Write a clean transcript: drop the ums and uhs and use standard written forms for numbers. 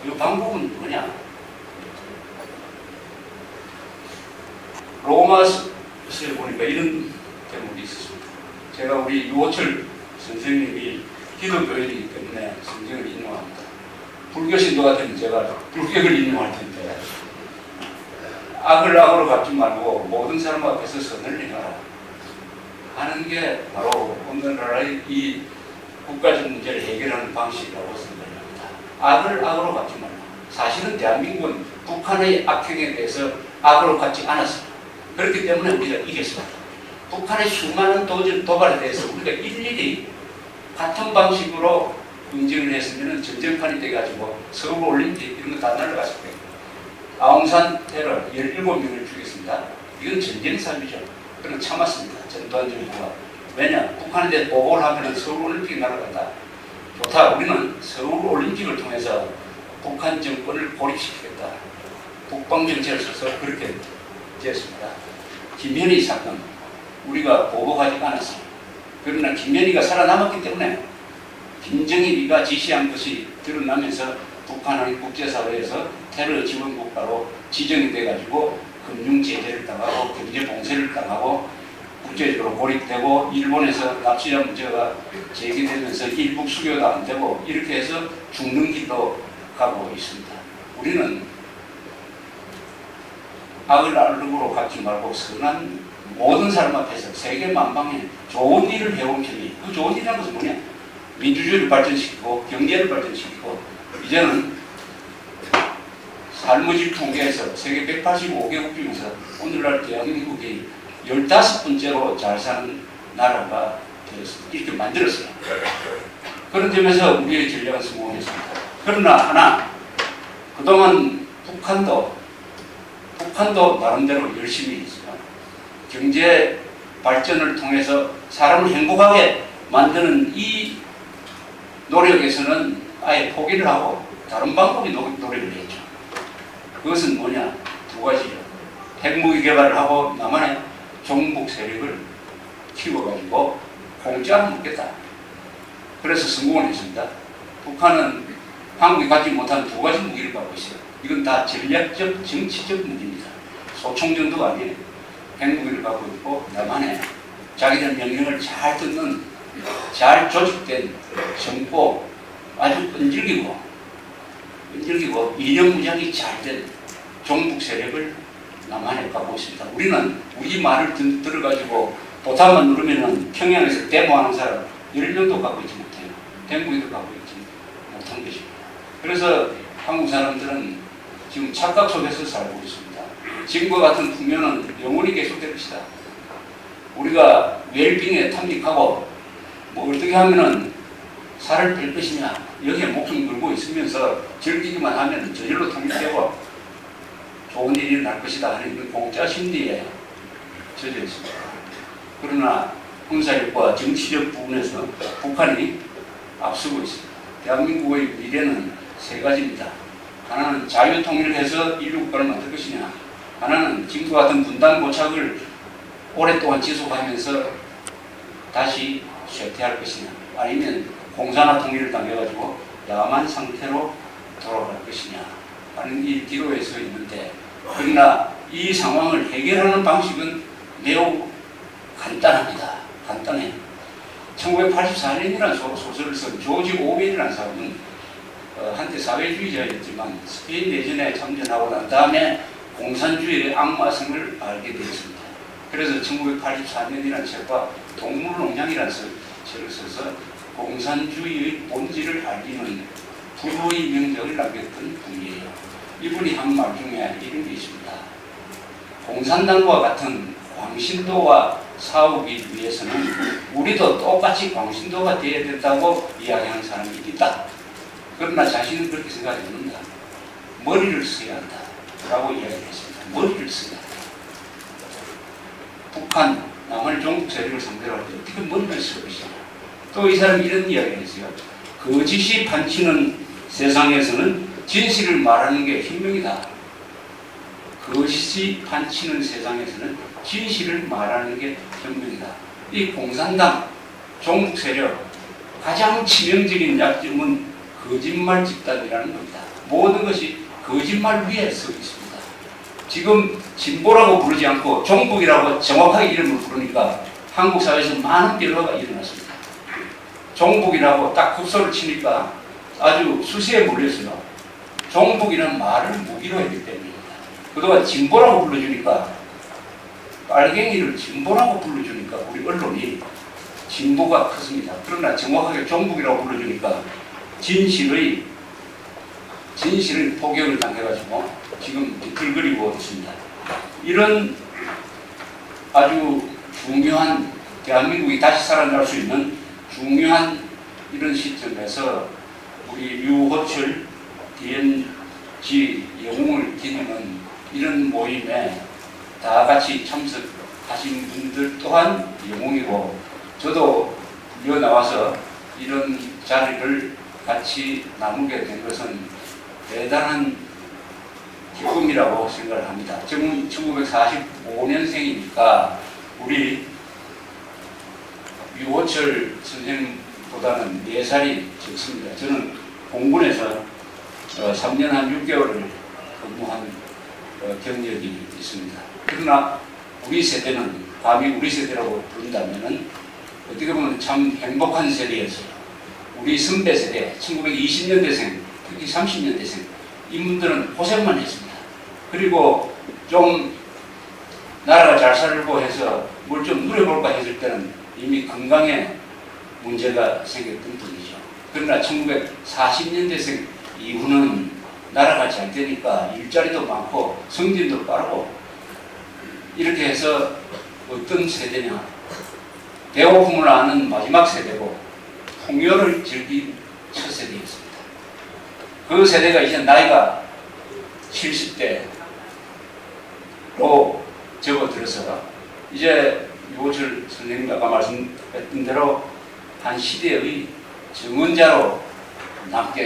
그 방법은 뭐냐? 로마서에 보니까 이런 대목이 있었습니다. 제가 우리 유호철 선생님이 기독교인이기 때문에 성경을 인용합니다. 불교 신도 같으면 제가 불교를 인용할 텐데, 악을 악으로 갚지 말고 모든 사람 앞에서 선을 행하라 하는 게 바로 오늘날의 이 국가적 문제를 해결하는 방식이라고 생각합니다. 악을 악으로 갚지 말라. 사실은 대한민국은 북한의 악행에 대해서 악으로 갚지 않았습니다. 그렇기 때문에 우리가 이겼습니다. 북한의 수많은 도발에 대해서 우리가 일일이 같은 방식으로 응징을 했으면 전쟁판이 돼가지고 서울올림픽 이런 거 다 날아갔을 거예요. 아웅산 테러 17명을 죽였습니다. 이건 전쟁 삶이죠. 그런 참았습니다. 전두환 정부가. 왜냐? 북한에 대해 보고를 하면 서울올림픽이 날아간다. 좋다. 우리는 서울올림픽을 통해서 북한 정권을 고립시키겠다. 국방정책을 써서 그렇게 됐습니다. 김현희 사건 우리가 보고하지 않았습니다. 그러나 김현희가 살아남았기 때문에 김정일이가 지시한 것이 드러나면서 북한의 국제사회에서 테러 지원 국가로 지정이 돼가지고 금융 제재를 당하고 경제 봉쇄를 당하고 국제적으로 고립되고 일본에서 납치자 문제가 제기되면서 일북 수교도 안 되고 이렇게 해서 죽는 길로 가고 있습니다. 우리는 악을 악으로 갚지 말고 선한 모든 사람 앞에서 세계 만방에 좋은 일을 해온 편이, 그 좋은 일이라는 것은 뭐냐? 민주주의를 발전시키고 경제를 발전시키고 이제는 삶의 질 통계에서 세계 185개국 중에서 오늘날 대한민국이 15번째로 잘 사는 나라가 되었습니다. 이렇게 만들었어요. 그런 점에서 우리의 전략은 성공했습니다. 그러나 하나, 그동안 북한도 나름대로 열심히 했어요. 경제 발전을 통해서 사람을 행복하게 만드는 이 노력에서는 아예 포기를 하고 다른 방법의 노력을 했죠. 그것은 뭐냐? 두 가지죠. 핵무기 개발을 하고 남한의 종북 세력을 키워가지고 공짜 먹겠다. 그래서 성공을 했습니다. 북한은 한국이 갖지 못한 두 가지 무기를 갖고 있어요. 이건 다 전략적, 정치적 무기입니다. 소총전도가 아니에요. 핵무기를 갖고 있고 남한에 자기들 명령을 잘 듣는 잘 조직된 정보, 아주 끈질기고 이념 무장이 잘 된 종북 세력을 남한에 갖고 있습니다. 우리는 우리 말을 들어가지고 보탄만 누르면은 평양에서 데모하는 사람 10명도 갖고 있지 못해요. 핵무기도 갖고 있지 못한 것입니다. 그래서 한국 사람들은 지금 착각 속에서 살고 있습니다. 지금과 같은 국면은 영원히 계속될 것이다. 우리가 웰빙에 탐닉하고 뭐 어떻게 하면은 살을 뺄 것이냐, 여기에 목숨 걸고 있으면서 즐기기만 하면 저절로 통일되고 좋은 일이 날 것이다 하는 공짜 심리에 젖어 있습니다. 그러나 군사력과 정치적 부분에서 북한이 앞서고 있습니다. 대한민국의 미래는 세 가지입니다. 하나는 자유통일해서 인류국가를 만들 것이냐, 하나는 지금과 같은 분단 고착을 오랫동안 지속하면서 다시 쇠퇴할 것이냐, 아니면 공산화 통일을 당해가지고 야만 상태로 돌아갈 것이냐 하는 이 기로에 서 있는데, 그러나 이 상황을 해결하는 방식은 매우 간단합니다. 간단해요. 1984년이라는 소설을 쓴 조지 오웰이라는 사람은 한때 사회주의자였지만 스페인 내전에 참전하고 난 다음에 공산주의의 악마성을 알게 되었습니다. 그래서 1984년이라는 책과 동물농장이라는 책을 써서 공산주의의 본질을 알리는 불후의 명작을 남겼던 분이에요. 이분이 한 말 중에 이런 게 있습니다. 공산당과 같은 광신도와 싸우기 위해서는 우리도 똑같이 광신도가 되어야 된다고 이야기하는 사람이 있다. 그러나 자신은 그렇게 생각하지 않는다. 머리를 써야 한다 라고 이야기했습니다. 머리를 써야 한다. 북한, 남한의 종북 세력을 상대로 할 때 어떻게 머리를 쓸 것이냐. 또 이 사람이 이런 이야기를 했어요. 거짓이 판치는 세상에서는 진실을 말하는 게 혁명이다. 거짓이 판치는 세상에서는 진실을 말하는 게 혁명이다. 이 공산당, 종북 세력 가장 치명적인 약점은 거짓말 집단이라는 겁니다. 모든 것이 거짓말 위에 서 있습니다. 지금 진보라고 부르지 않고 종북이라고 정확하게 이름을 부르니까 한국 사회에서 많은 변화가 일어났습니다. 종북이라고 딱 급소를 치니까 아주 수시에 몰렸어요. 종북이라는 말을 무기로 했기 때문입니다. 그동안 진보라고 불러주니까, 빨갱이를 진보라고 불러주니까 우리 언론이 진보가 컸습니다. 그러나 정확하게 종북이라고 불러주니까 진실의 포격을 당해가지고 지금 들끓이고 있습니다. 이런 아주 중요한, 대한민국이 다시 살아날 수 있는 중요한 이런 시점에서 우리 유호철 DMZ 영웅을 기리는 이런 모임에 다 같이 참석하신 분들 또한 영웅이고, 저도 불려 나와서 이런 자리를 같이 나누게 된 것은 대단한 기쁨이라고 생각을 합니다. 지금 1945년생이니까 우리 유호철 선생님보다는 4살이 적습니다. 저는 공군에서 3년 한 6개월을 근무한 경력이 있습니다. 그러나 우리 세대는, 감히 우리 세대라고 부른다면은 어떻게 보면 참 행복한 세대였어요. 우리 선배 세대, 1920년대생, 특히 30년대생, 이분들은 고생만 했습니다. 그리고 좀 나라가 잘 살고 해서 뭘 좀 누려볼까 했을 때는 이미 건강에 문제가 생겼던 분이죠. 그러나 1940년대생 이후는 나라가 잘 되니까 일자리도 많고 성진도 빠르고, 이렇게 해서 어떤 세대냐, 배고픔을 아는 마지막 세대고 풍요를 즐긴 첫 세대였습니다. 그 세대가 이제 나이가 70대로 접어들어서 이제 유호철 선생님 아까 말씀했던 대로 한 시대의 정언자로 남게